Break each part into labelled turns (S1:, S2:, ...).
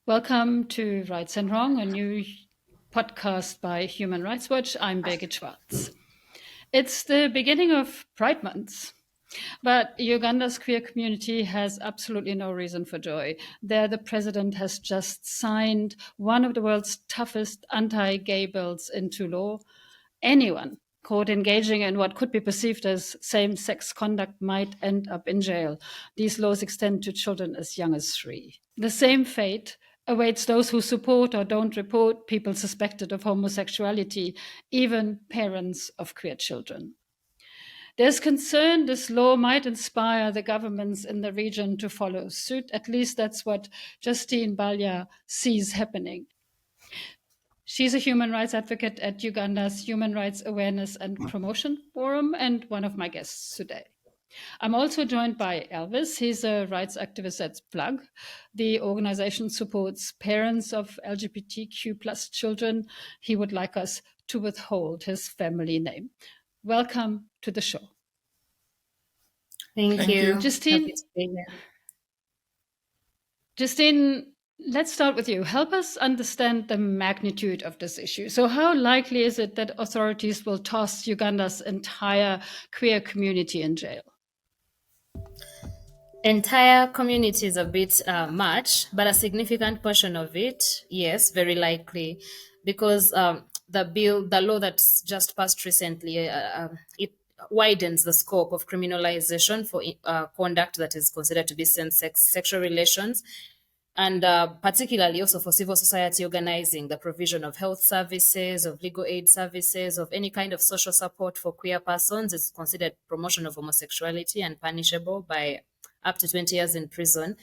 S1: Welcome to Rights and Wrong, a new podcast by Human Rights Watch. I'm Birgit Schwartz. It's the beginning of Pride Month, but Uganda's queer community has absolutely no reason for joy. There, the president has just signed one of the world's toughest anti-gay bills into law. Anyone caught engaging in what could be perceived as same-sex conduct might end up in jail. These laws extend to children as young as 3. The same fate awaits those who support or don't report people suspected of homosexuality, even parents of queer children. There's concern this law might inspire the governments in the region to follow suit. At least that's what Justine Balya sees happening. She's a human rights advocate at Uganda's Human Rights Awareness and Promotion Forum and one of my guests today. I'm also joined by Elvis. He's a rights activist at Plug. The organization supports parents of LGBTQ plus children. He would like us to withhold his family name. Welcome to the show.
S2: Thank you.
S1: Justine,
S2: Happy to be here.
S1: Justine, let's start with you. Help us understand the magnitude of this issue. So how likely is it that authorities will toss Uganda's entire queer community in jail?
S2: Entire community is a bit much, but a significant portion of it, yes, very likely, because the law that's just passed recently, it widens the scope of criminalization for conduct that is considered to be same-sex sexual relations, and particularly also for civil society organizing, the provision of health services, of legal aid services, of any kind of social support for queer persons is considered promotion of homosexuality and punishable by up to 20 years in prison.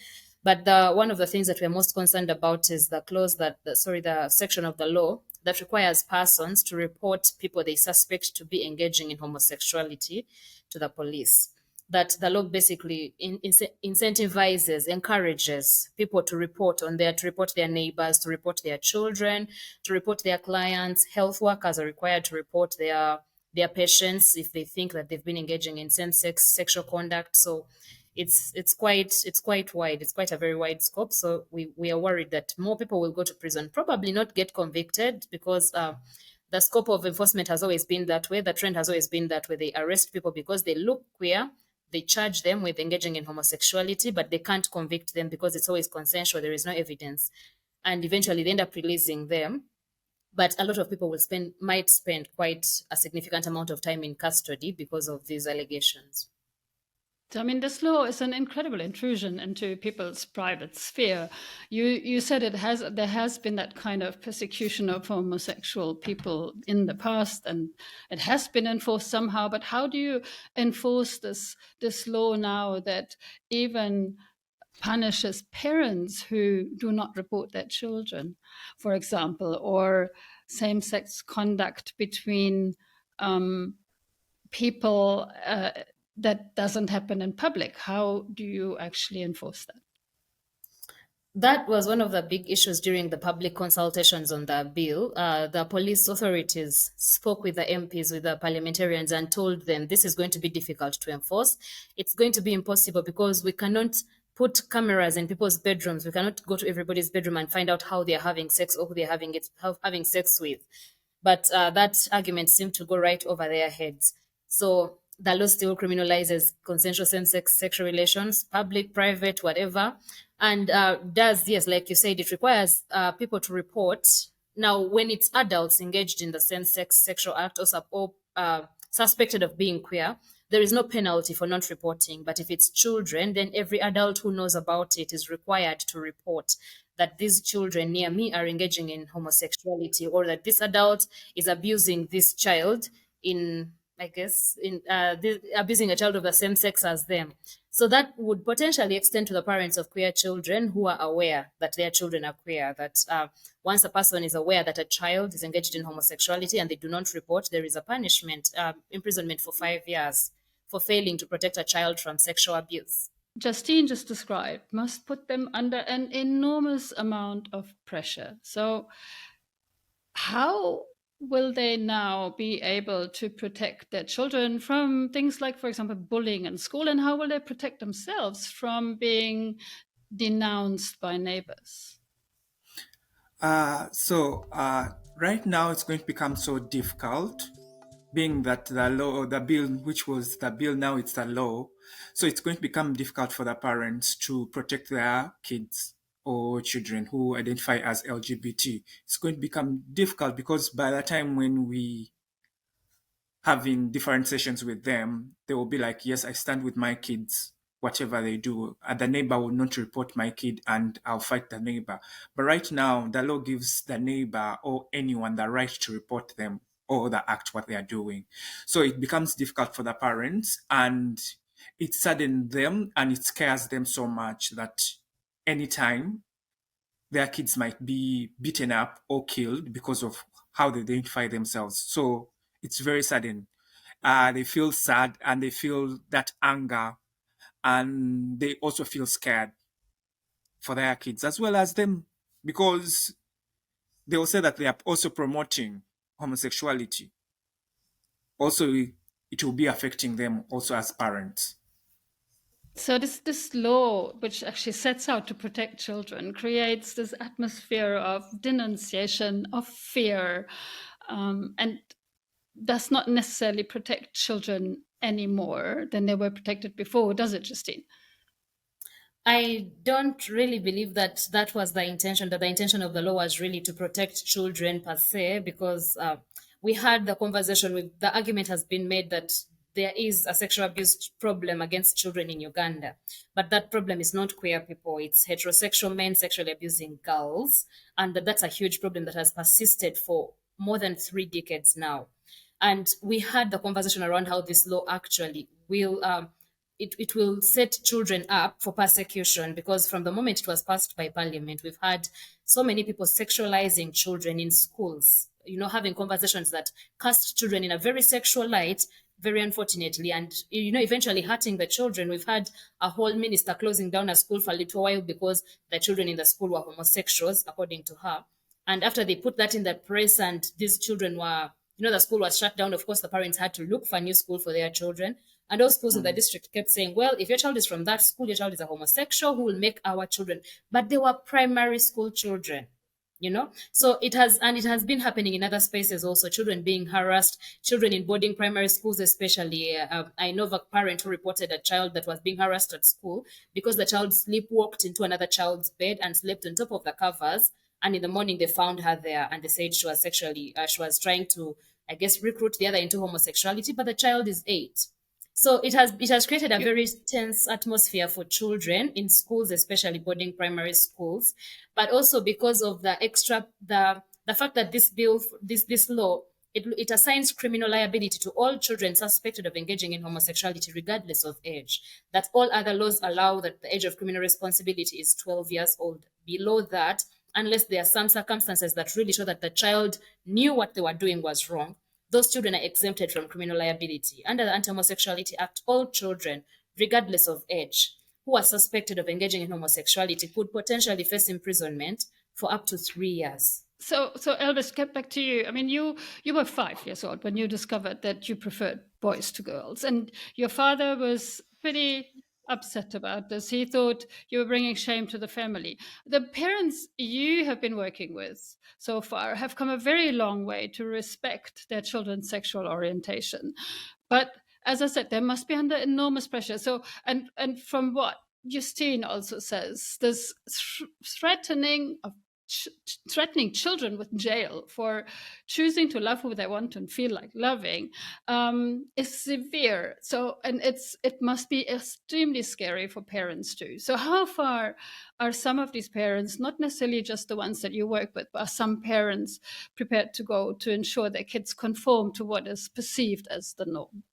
S2: But one of the things that we're most concerned about is the section of the law that requires persons to report people they suspect to be engaging in homosexuality to the police. That the law basically incentivizes, encourages people to report their neighbors, to report their children, to report their clients. Health workers are required to report their patients if they think that they've been engaging in same-sex sexual conduct. So it's quite wide. It's quite a very wide scope. So we are worried that more people will go to prison, probably not get convicted because the scope of enforcement has always been that way. The trend has always been that way. They arrest people because they look queer. They charge them with engaging in homosexuality, but they can't convict them because it's always consensual. There is no evidence. And eventually they end up releasing them. But a lot of people might spend quite a significant amount of time in custody because of these allegations.
S1: I mean, this law is an incredible intrusion into people's private sphere. You said there has been that kind of persecution of homosexual people in the past, and it has been enforced somehow. But how do you enforce this law now that even punishes parents who do not report their children, for example, or same-sex conduct between people? That doesn't happen in public. How do you actually enforce that?
S2: That was one of the big issues during the public consultations on the bill. The police authorities spoke with the MPs, with the parliamentarians, and told them this is going to be difficult to enforce. It's going to be impossible because we cannot put cameras in people's bedrooms. We cannot go to everybody's bedroom and find out how they're having sex or who they're having sex with. But that argument seemed to go right over their heads. So the law still criminalizes consensual same-sex sexual relations, public, private, whatever. And yes, like you said, it requires people to report. Now, when it's adults engaged in the same-sex sexual act or suspected of being queer, there is no penalty for not reporting. But if it's children, then every adult who knows about it is required to report that these children near me are engaging in homosexuality, or that this adult is abusing this child abusing a child of the same sex as them. So that would potentially extend to the parents of queer children who are aware that their children are queer, that once a person is aware that a child is engaged in homosexuality and they do not report, there is a punishment, imprisonment for 5 years for failing to protect a child from sexual abuse.
S1: Justine just described must put them under an enormous amount of pressure. So how will they now be able to protect their children from things like, for example, bullying in school? And how will they protect themselves from being denounced by neighbors?
S3: Right now it's going to become so difficult, being that the law, the bill, which was the bill, now it's the law. So it's going to become difficult for the parents to protect their kids or children who identify as LGBT. It's going to become difficult because by the time when we having different sessions with them, they will be like, yes, I stand with my kids, whatever they do. The neighbor will not report my kid and I'll fight the neighbor. But right now, the law gives the neighbor or anyone the right to report them or the act what they are doing. So it becomes difficult for the parents and it saddens them and it scares them so much that anytime their kids might be beaten up or killed because of how they identify themselves. So it's very sudden. They feel sad and they feel that anger, and they also feel scared for their kids as well as them because they will say that they are also promoting homosexuality. Also, it will be affecting them also as parents.
S1: So this law, which actually sets out to protect children, creates this atmosphere of denunciation, of fear, and does not necessarily protect children any more than they were protected before, does it, Justine?
S2: I don't really believe that that was the intention, that the intention of the law was really to protect children per se, because we had the conversation with the argument has been made that there is a sexual abuse problem against children in Uganda. But that problem is not queer people, it's heterosexual men sexually abusing girls. And that's a huge problem that has persisted for more than 3 decades now. And we had the conversation around how this law actually will it will set children up for persecution, because from the moment it was passed by parliament, we've had so many people sexualizing children in schools, having conversations that cast children in a very sexual light, very unfortunately, and eventually hurting the children. We've had a whole minister closing down a school for a little while because the children in the school were homosexuals, according to her. And after they put that in the press and these children were, the school was shut down, of course, the parents had to look for a new school for their children. And those schools in the
S3: Mm.
S2: district kept saying, well, if your child is from that school, your child is a homosexual who will make our children. But they were primary school children. So it has been happening in other spaces also, children being harassed, children in boarding primary schools especially. I know of a parent who reported a child that was being harassed at school because the child sleepwalked into another child's bed and slept on top of the covers, and in the morning they found her there and they said she was trying to, I guess, recruit the other into homosexuality, but the child is 8. So it has created a
S1: You,
S2: very tense atmosphere for children in schools, especially boarding primary schools, but also because of the fact that this law, it assigns criminal liability to all children suspected of engaging in homosexuality, regardless of age. That all other laws allow that the age of criminal responsibility is 12 years old. Below that, unless there are some circumstances that really show that the child knew what they were doing was wrong, those children are exempted from criminal liability. Under the Anti-Homosexuality Act, all children, regardless of age, who are suspected of engaging in homosexuality could potentially face imprisonment for up to 3 years.
S1: so Elvis, get back to you. I mean, you were 5 years old when you discovered that you preferred boys to girls, and your father was pretty upset about this. He thought you were bringing shame to the family. The parents you have been working with so far have come a very long way to respect their children's sexual orientation, but as I said, they must be under enormous pressure. So, and from what Justine also says, this threatening of threatening children with jail for choosing to love who they want and feel like loving is severe. So, and it must be extremely scary for parents too. So, how far are some of these parents, not necessarily just the ones that you work with, but are some parents prepared to go to ensure their kids conform to what is perceived as the norm?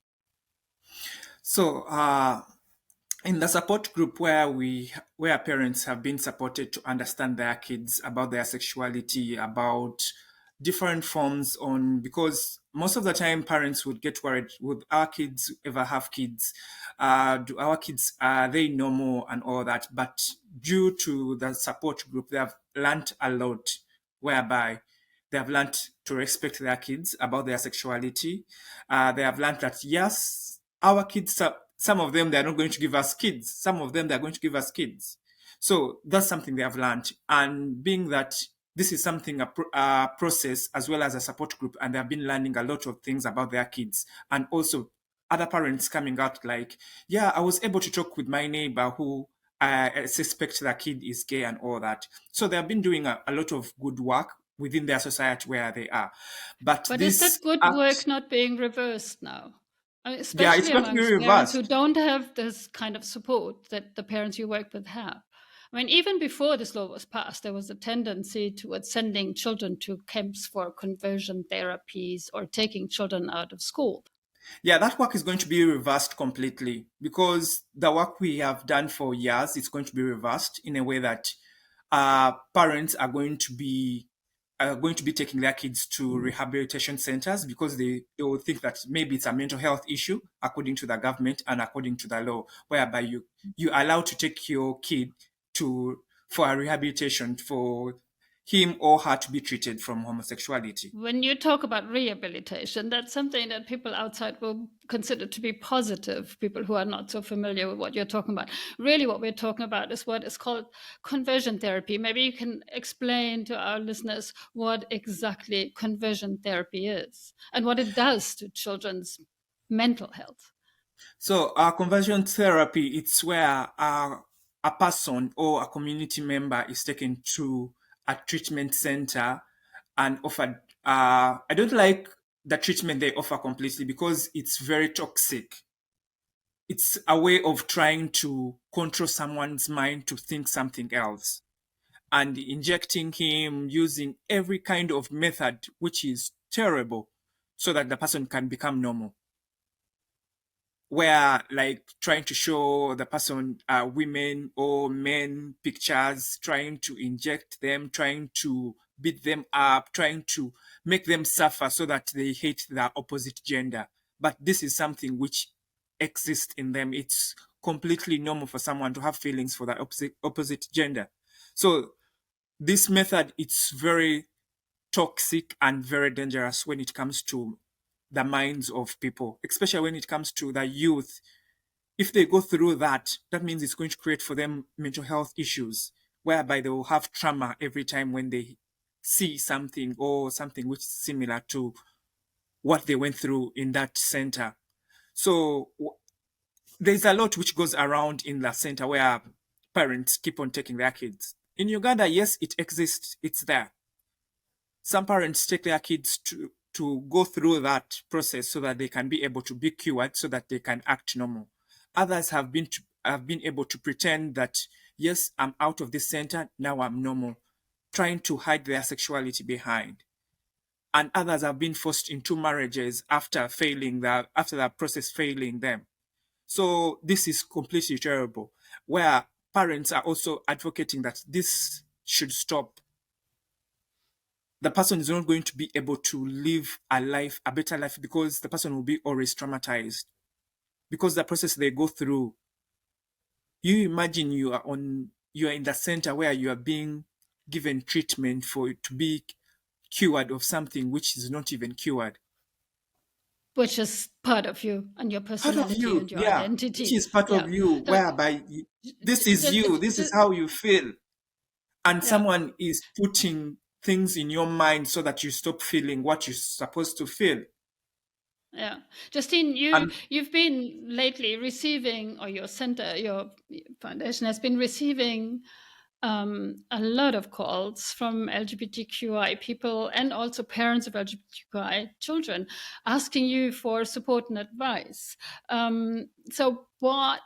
S3: So, in the support group where parents have been supported to understand their kids about their sexuality, about different forms on, because most of the time parents would get worried, would our kids ever have kids, do our kids, are they normal and all that. But due to the support group, they have learned a lot, whereby they have learned to respect their kids about their sexuality. They have learned that yes, our kids, some of them, they're not going to give us kids. Some of them, they're going to give us kids. So that's something they have learned. And being that this is something, a process as well as a support group, and they've been learning a lot of things about their kids. And also other parents coming out like, yeah, I was able to talk with my neighbor who I suspect their kid is gay and all that. So they have been doing a lot of good work within their society where they are. But
S1: But is
S3: this
S1: that good
S3: act,
S1: work not being reversed now?
S3: yeah, it's
S1: Especially
S3: going to be
S1: amongst parents who
S3: reversed.
S1: don't have this kind of support that the parents you work with have. I mean, even before this law was passed, there was a tendency towards sending children to camps for conversion therapies or taking children out of school.
S3: Yeah, that work is going to be reversed completely because the work we have done for years is going to be reversed in a way that parents are going to be taking their kids to rehabilitation centers because they will think that maybe it's a mental health issue according to the government and according to the law, whereby you are allowed to take your kid to for a rehabilitation for him or her to be treated from homosexuality.
S1: When you talk about rehabilitation, that's something that people outside will consider to be positive, people who are not so familiar with what you're talking about. Really, what we're talking about is what is called conversion therapy. Maybe you can explain to our listeners what exactly conversion therapy is and what it does to children's mental health.
S3: So, conversion therapy, it's where a person or a community member is taken to a treatment center and offered. I don't like the treatment they offer completely because it's very toxic. It's a way of trying to control someone's mind to think something else and injecting him using every kind of method, which is terrible, so that the person can become normal, where like trying to show the person women or men pictures, trying to inject them, trying to beat them up, trying to make them suffer so that they hate the opposite gender. But this is something which exists in them. It's completely normal for someone to have feelings for the opposite gender. So this method, it's very toxic and very dangerous when it comes to the minds of people, especially when it comes to the youth. If they go through that, that means it's going to create for them mental health issues, whereby they will have trauma every time when they see something or something which is similar to what they went through in that center. So there's a lot which goes around in the center where parents keep on taking their kids. In Uganda, yes, it exists, it's there. Some parents take their kids to go through that process so that they can be able to be cured so that they can act normal. Others have been able to pretend that yes, I'm out of this center, now I'm normal, trying to hide their sexuality behind. And others have been forced into marriages after the process failing them. So this is completely terrible, where parents are also advocating that this should stop. The person is not going to be able to live a better life, because the person will be always traumatized because the process they go through. You imagine you are in the center where you are being given treatment for it to be cured of something which is not even cured.
S1: Which is part of you and your
S3: Part of
S1: personality
S3: you,
S1: and your
S3: yeah, which
S1: identity.
S3: is part of
S1: Yeah.
S3: you,
S1: So,
S3: whereby this is you, this is how you feel, and
S1: yeah.
S3: someone is putting things in your mind so that you stop feeling what you're supposed to feel.
S1: Yeah, Justine,
S3: And
S1: you've been lately receiving, or your center, your foundation has been receiving a lot of calls from LGBTQI people and also parents of LGBTQI children asking you for support and advice. So what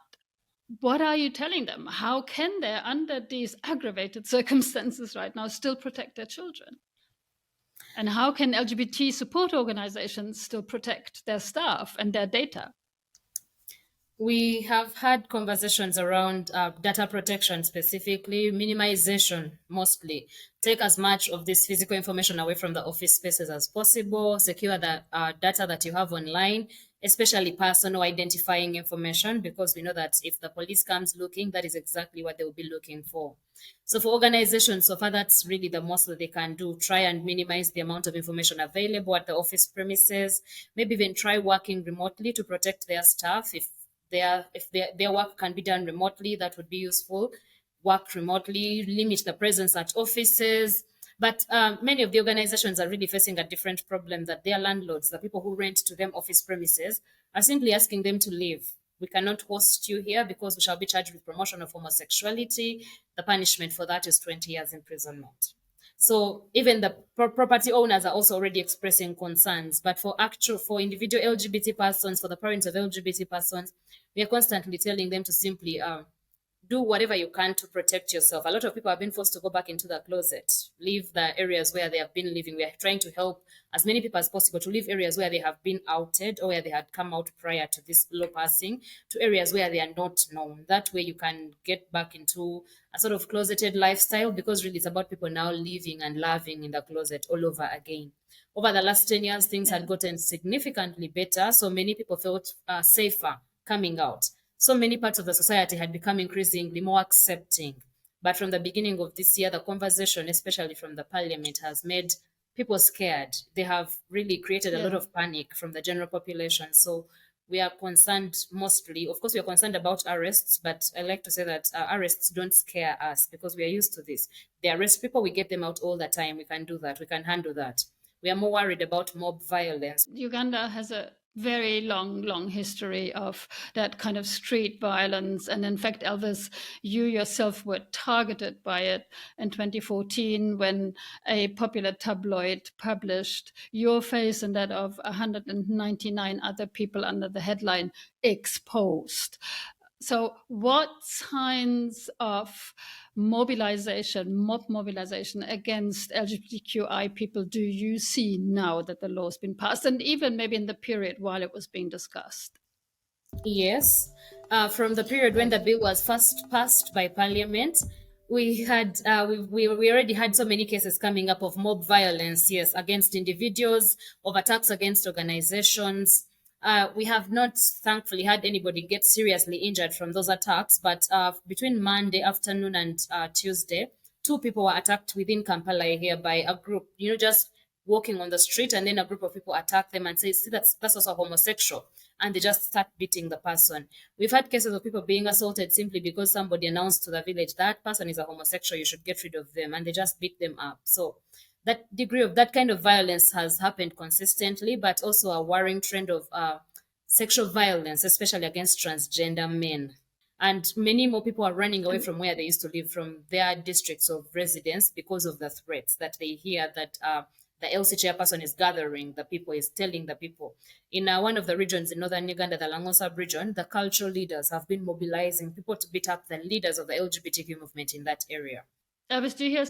S1: are you telling them? How can they, under these aggravated circumstances right now, still protect their children? And how can LGBT support organizations still protect their staff and their data?
S2: We have had conversations around data protection, specifically minimization, mostly. Take as much of this physical information away from the office spaces as possible, secure the data that you have online, especially personal identifying information, because we know that if the police comes looking, that is exactly what they will be looking for. So for organizations, so far, that's really the most that they can do. Try and minimize the amount of information available at the office premises, maybe even try working remotely to protect their staff. If their work can be done remotely, that would be useful. Work remotely, limit the presence at offices, But many of the organizations are really facing a different problem, that their landlords, the people who rent to them office premises, are simply asking them to leave. We cannot host you here because we shall be charged with promotion of homosexuality. The punishment for that is 20 years imprisonment. So even the property owners are also already expressing concerns. But for individual LGBT persons, for the parents of LGBT persons, we are constantly telling them to simply do whatever you can to protect yourself. A lot of people have been forced to go back into the closet, leave the areas where they have been living. We are trying to help as many people as possible to leave areas where they have been outed or where they had come out prior to this law passing to areas where they are not known. That way you can get back into a sort of closeted lifestyle, because really it's about people now living and loving in the closet all over again. Over the last 10 years, things had gotten significantly better. So many people felt safer coming out. So many parts of the society had become increasingly more accepting. But from the beginning of this year, the conversation, especially from the parliament, has made people scared. They have really created a lot of panic from the general population. So we are concerned mostly, of course, we are concerned about arrests, but I like to say that arrests don't scare us because we are used to this. They arrest people, we get them out all the time. We can do that. We can handle that. We are more worried about mob violence.
S1: Uganda has a very long history of that kind of street violence. And in fact, Elvis, you yourself were targeted by it in 2014 when a popular tabloid published your face and that of 199 other people under the headline Exposed. So, what signs of mob mobilization against LGBTQI people do you see now that the law has been passed, and even maybe in the period while it was being discussed?
S2: Yes, from the period when the bill was first passed by Parliament, we already had so many cases coming up of mob violence, yes, against individuals, of attacks against organizations. We have not, thankfully, had anybody get seriously injured from those attacks, but between Monday afternoon and Tuesday, two people were attacked within Kampala here by a group, just walking on the street, and then a group of people attack them and say, see, that's also homosexual. And they just start beating the person. We've had cases of people being assaulted simply because somebody announced to the village that person is a homosexual, you should get rid of them, and they just beat them up. So that degree of that kind of violence has happened consistently, but also a worrying trend of sexual violence, especially against transgender men. And many more people are running away from where they used to live, from their districts of residence, because of the threats that they hear that the LC chairperson is gathering the people, is telling the people. In one of the regions in northern Uganda, the Lango sub-region, the cultural leaders have been mobilizing people to beat up the leaders of the LGBTQ movement in that area.
S1: Elvis, do you hear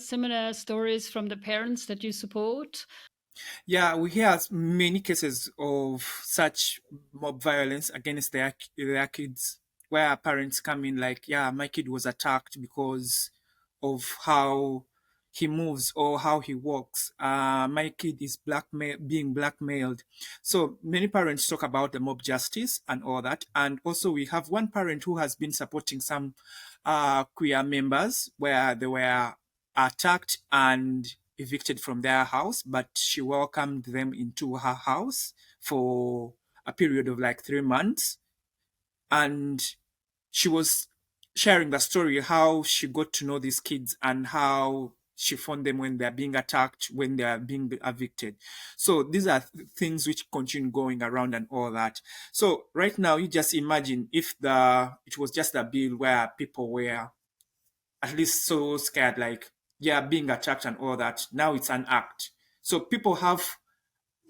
S1: similar stories from the parents that you support?
S3: Yeah, we hear many cases of such mob violence against their kids, where parents come in like, yeah, my kid was attacked because of how he moves or how he walks. My kid is being blackmailed. So many parents talk about the mob justice and all that. And also we have one parent who has been supporting some queer members where they were attacked and evicted from their house, but she welcomed them into her house for a period of like 3 months. And she was sharing the story how she got to know these kids and how she found them when they're being attacked, when they're being evicted. So these are things which continue going around and all that. So right now, you just imagine if it was just a bill where people were at least so scared, like, yeah, being attacked and all that. Now it's an act. So people have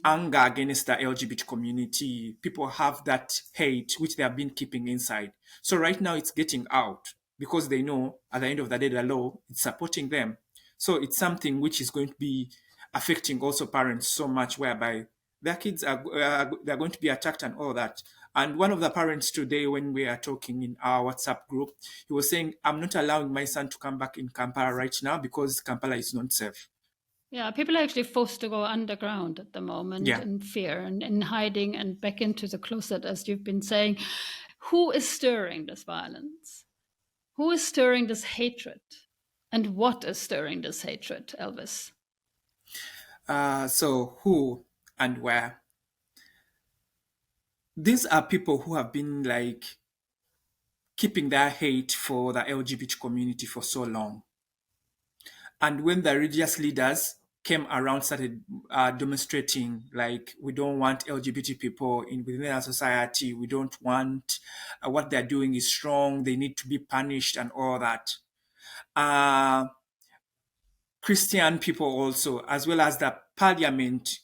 S3: anger against the LGBT community. People have that hate which they have been keeping inside. So right now it's getting out because they know at the end of the day, the law is supporting them. So it's something which is going to be affecting also parents so much, whereby their kids they're going to be attacked and all that. And one of the parents today, when we are talking in our WhatsApp group, he was saying, I'm not allowing my son to come back in Kampala right now because Kampala is not safe.
S1: Yeah, people are actually forced to go underground at the moment
S3: Yeah.
S1: in fear and in hiding and back into the closet, as you've been saying. Who is stirring this violence? Who is stirring this hatred? And what is stirring this hatred, Elvis?
S3: So who and where? These are people who have been like keeping their hate for the LGBT community for so long. And when the religious leaders came around, started demonstrating, like, we don't want LGBT people within our society. We don't want, what they're doing is wrong. They need to be punished and all that. Christian people also, as well as the parliament,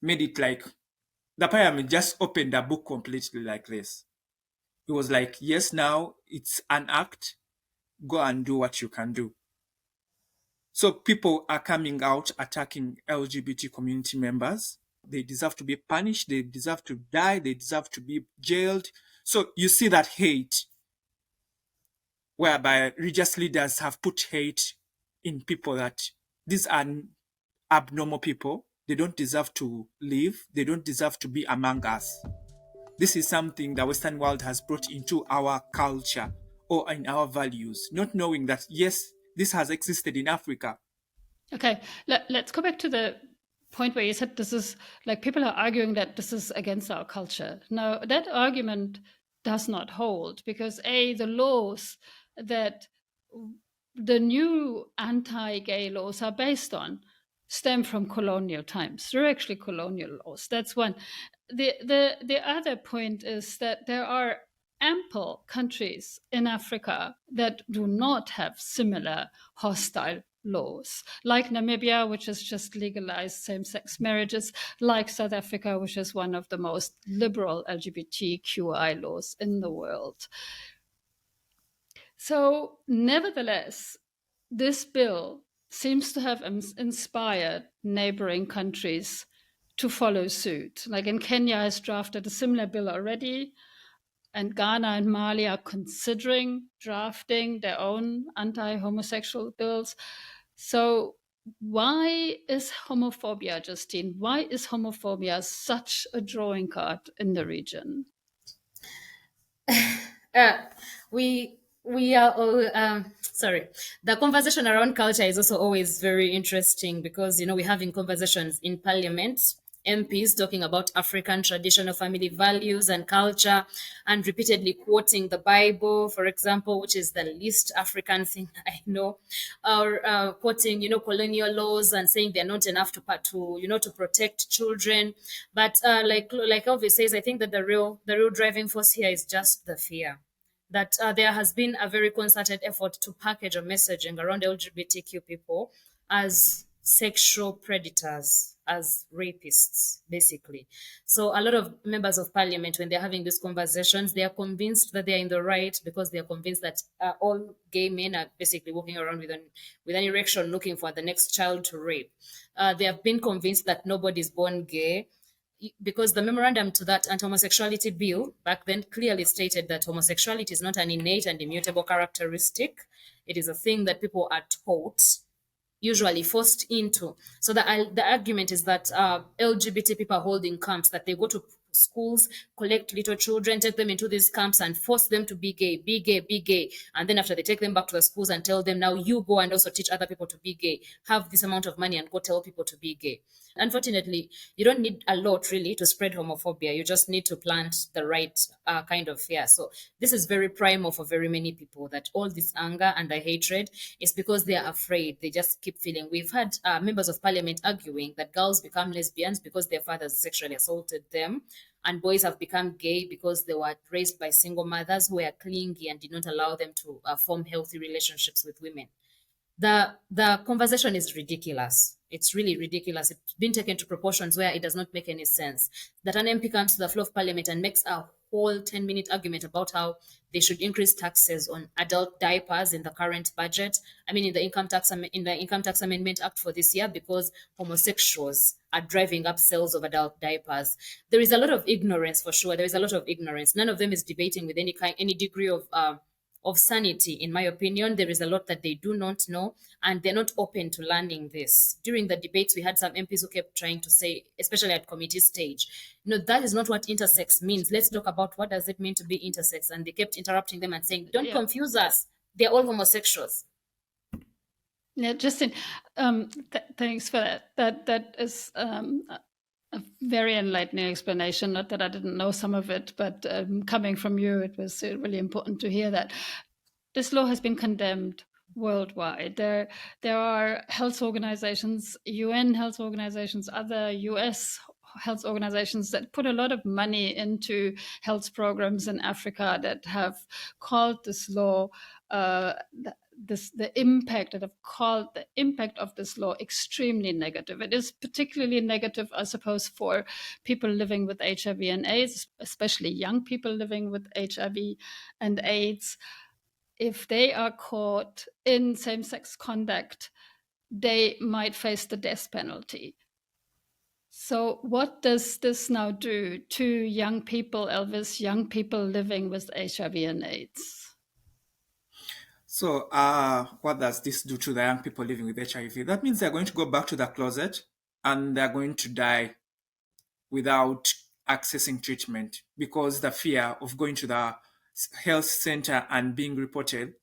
S3: made it like the parliament just opened the book completely like this. It was like, yes, now it's an act. Go and do what you can do. So people are coming out attacking LGBT community members. They deserve to be punished. They deserve to die. They deserve to be jailed. So you see that hate, whereby religious leaders have put hate in people that these are abnormal people. They don't deserve to live. They don't deserve to be among us. This is something the Western world has brought into our culture or in our values, not knowing that, yes, this has existed in Africa.
S1: Okay, let's go back to the point where you said this is like people are arguing that this is against our culture. Now, that argument does not hold because the laws that the new anti-gay laws are based on stem from colonial times. They're actually colonial laws. That's one. The other point is that there are ample countries in Africa that do not have similar hostile laws, like Namibia, which has just legalized same-sex marriages, like South Africa, which is one of the most liberal LGBTQI laws in the world. So, nevertheless, this bill seems to have inspired neighboring countries to follow suit. Like in Kenya has drafted a similar bill already, and Ghana and Mali are considering drafting their own anti-homosexual bills. So why is homophobia, Justine? Why is homophobia such a drawing card in the region?
S2: We are all sorry. The conversation around culture is also always very interesting because we're having conversations in parliament, MPs talking about African traditional family values and culture, and repeatedly quoting the Bible, for example, which is the least African thing I know, or quoting colonial laws and saying they're not enough to protect children. But like Elvis says, I think that the real driving force here is just the fear that there has been a very concerted effort to package a messaging around LGBTQ people as sexual predators, as rapists, basically. So a lot of members of parliament, when they're having these conversations, they are convinced that they're in the right because they are convinced that all gay men are basically walking around with an erection looking for the next child to rape. They have been convinced that nobody's born gay because the memorandum to that anti-homosexuality bill back then clearly stated that homosexuality is not an innate and immutable characteristic. It is a thing that people are taught, usually forced into. So the argument is that LGBT people are holding camps, that they go to schools, collect little children, take them into these camps and force them to be gay, be gay, be gay. And then after they take them back to the schools and tell them, now you go and also teach other people to be gay, have this amount of money and go tell people to be gay. Unfortunately, you don't need a lot really to spread homophobia. You just need to plant the right kind of fear. So this is very primal for very many people, that all this anger and the hatred is because they are afraid. They just keep feeling. We've had members of parliament arguing that girls become lesbians because their fathers sexually assaulted them, and boys have become gay because they were raised by single mothers who were clingy and did not allow them to form healthy relationships with women. The conversation is ridiculous. It's really ridiculous. It's been taken to proportions where it does not make any sense. That an MP comes to the floor of parliament and makes a whole 10-minute argument about how they should increase taxes on adult diapers in the current budget. I mean, in the income tax amendment act for this year, because homosexuals are driving up sales of adult diapers. There is a lot of ignorance, for sure. There is a lot of ignorance. None of them is debating with any degree of sanity, in my opinion. There is a lot that they do not know, and they're not open to learning this. During the debates, we had some MPs who kept trying to say, especially at committee stage, that is not what intersex means. Let's talk about what does it mean to be intersex. And they kept interrupting them and saying, don't confuse us. They're all homosexuals.
S1: Yeah, Justin, thanks for that. That is a very enlightening explanation. Not that I didn't know some of it, but coming from you, it was really important to hear that. This law has been condemned worldwide. There are health organizations, UN health organizations, other US health organizations that put a lot of money into health programs in Africa that have called this law the impact that have called the impact of this law extremely negative. It is particularly negative, I suppose, for people living with HIV and AIDS, especially young people living with HIV and AIDS. If they are caught in same-sex conduct, they might face the death penalty. So what does this now do to young people, Elvis, young people living with HIV and AIDS?
S3: So, what does this do to the young people living with HIV? That means they're going to go back to the closet and they're going to die without accessing treatment because the fear of going to the health center and being reported,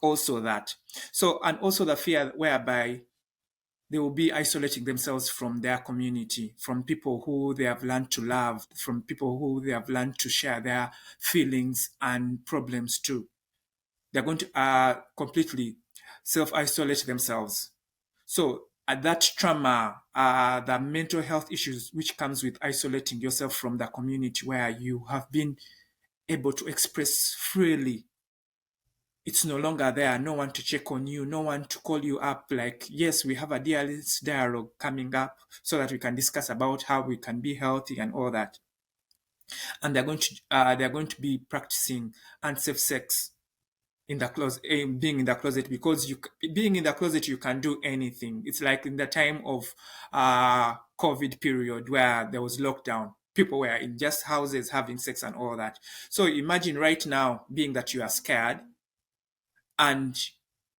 S3: also that. So, and also the fear whereby they will be isolating themselves from their community, from people who they have learned to love, from people who they have learned to share their feelings and problems to. They're going to completely self-isolate themselves. So that trauma, the mental health issues which comes with isolating yourself from the community where you have been able to express freely, it's no longer there. No one to check on you, no one to call you up like, yes, we have a dialogue coming up so that we can discuss about how we can be healthy and all that. And they're going to be practicing unsafe sex in the closet, being in the closet, because being in the closet you can do anything. It's like in the time of COVID period where there was lockdown, people were in just houses having sex and all that. So imagine right now being that you are scared and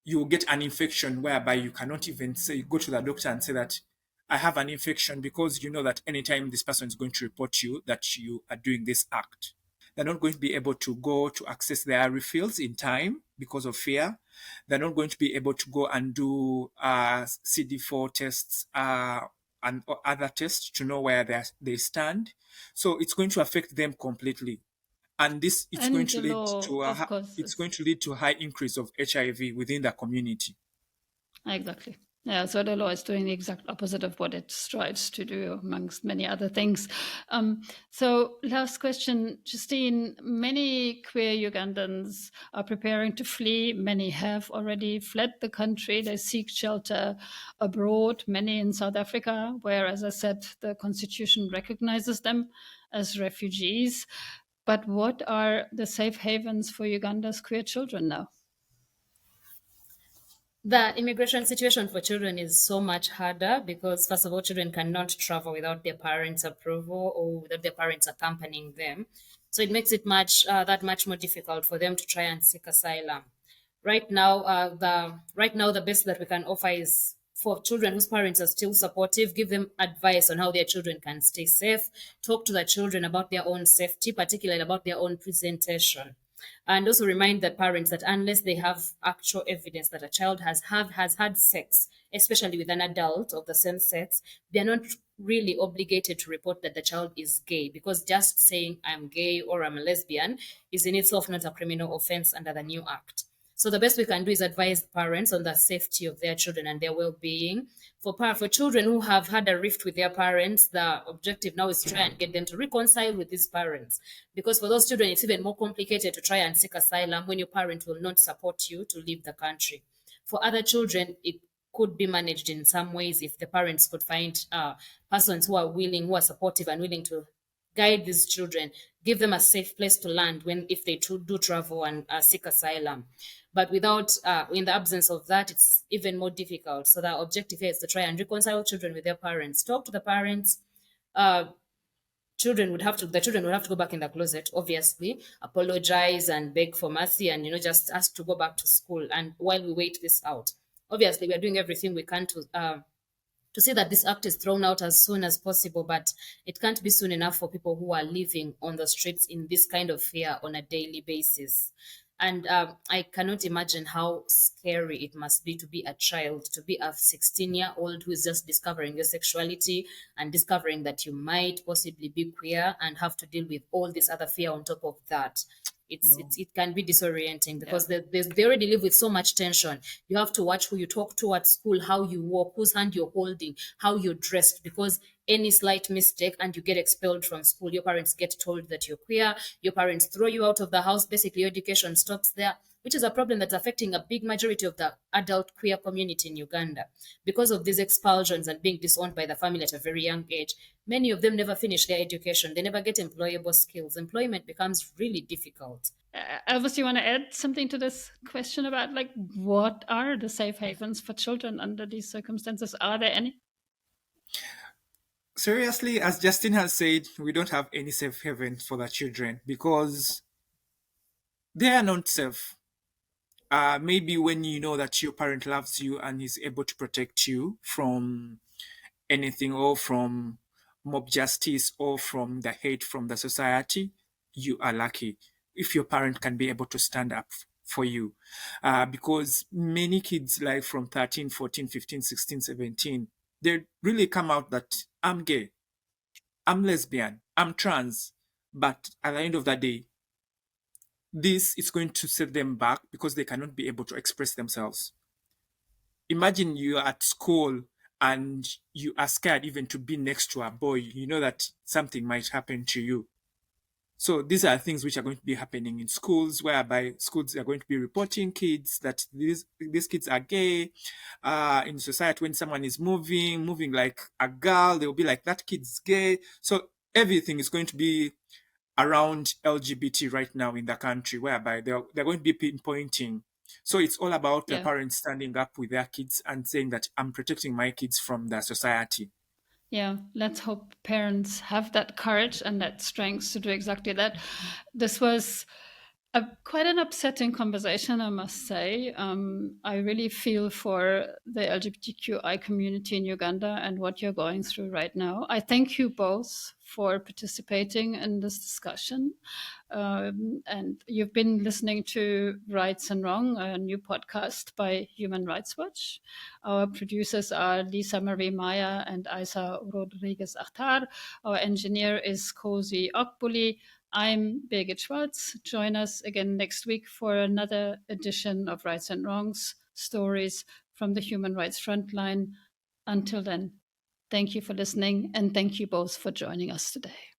S3: you get an infection whereby you cannot even say, go to the doctor and say that I have an infection, because you know that anytime this person is going to report you that you are doing this act. They're not going to be able to go to access their refills in time because of fear. They're not going to be able to go and do CD4 tests and other tests to know where they stand. So it's going to affect them completely. And this it's
S1: And
S3: going
S1: the
S3: to lead
S1: law,
S3: to
S1: of course,
S3: it's going to lead to a high increase of HIV within the community.
S1: exactly. Yeah, so the law is doing the exact opposite of what it strives to do, amongst many other things. So, last question, Justine. Many queer Ugandans are preparing to flee. Many have already fled the country. They seek shelter abroad, many in South Africa, where, as I said, the constitution recognizes them as refugees. But what are the safe havens for Uganda's queer children now?
S2: The immigration situation for children is so much harder because, first of all, children cannot travel without their parents' approval or without their parents accompanying them. So it makes it much more difficult for them to try and seek asylum. Right now, the best that we can offer is for children whose parents are still supportive, give them advice on how their children can stay safe, talk to the children about their own safety, particularly about their own presentation, and also remind the parents that unless they have actual evidence that a child has had sex, especially with an adult of the same sex, they are not really obligated to report that the child is gay, because just saying I'm gay or I'm a lesbian is in itself not a criminal offense under the new act. So the best we can do is advise parents on the safety of their children and their well-being. For children who have had a rift with their parents, the objective now is to try and get them to reconcile with these parents. Because for those children, it's even more complicated to try and seek asylum when your parent will not support you to leave the country. For other children, it could be managed in some ways if the parents could find persons who are willing, who are supportive and willing to guide these children, give them a safe place to land when if they do travel and seek asylum. But in the absence of that, it's even more difficult. So the objective here is to try and reconcile children with their parents, talk to the parents. Uh, the children would have to go back in the closet, obviously, apologize and beg for mercy, and just ask to go back to school. And while we wait this out, obviously, we are doing everything we can to see that this act is thrown out as soon as possible, but it can't be soon enough for people who are living on the streets in this kind of fear on a daily basis. And I cannot imagine how scary it must be to be a child, to be a 16-year-old who is just discovering your sexuality and discovering that you might possibly be queer and have to deal with all this other fear on top of that. it can be disorienting because they already live with so much tension. You have to watch who you talk to at school, how you walk, whose hand you're holding, how you're dressed, because any slight mistake and you get expelled from school. Your parents get told that you're queer. Your parents throw you out of the house. Basically, your education stops there, which is a problem that's affecting a big majority of the adult queer community in Uganda. Because of these expulsions and being disowned by the family at a very young age, many of them never finish their education. They never get employable skills. Employment becomes really difficult.
S1: Elvis, you want to add something to this question about like what are the safe havens for children under these circumstances? Are there any?
S3: Seriously, as Justin has said, we don't have any safe haven for the children because they are not safe. Maybe when you know that your parent loves you and is able to protect you from anything, or from mob justice, or from the hate from the society, you are lucky if your parent can be able to stand up for you. Because many kids, like from 13, 14, 15, 16, 17, they really come out that I'm gay, I'm lesbian, I'm trans. But at the end of the day, this is going to set them back because they cannot be able to express themselves. Imagine you are at school and you are scared even to be next to a boy. You know that something might happen to you. So these are things which are going to be happening in schools, whereby schools are going to be reporting kids that these kids are gay. In society, when someone is moving like a girl, they'll be like, that kid's gay. So everything is going to be around LGBT right now in the country, whereby they're going to be pinpointing. So it's all about the parents standing up with their kids and saying that I'm protecting my kids from the society.
S1: Yeah, let's hope parents have that courage and that strength to do exactly that. This was quite an upsetting conversation, I must say. I really feel for the LGBTQI community in Uganda and what you're going through right now. I thank you both for participating in this discussion. And you've been listening to Rights and Wrong, a new podcast by Human Rights Watch. Our producers are Lisa Marie Maya and Isa Rodriguez Achtar. Our engineer is Cozy Okbuli. I'm Birgit Schwartz. Join us again next week for another edition of Rights and Wrongs, stories from the human rights frontline. Until then, thank you for listening, and thank you both for joining us today.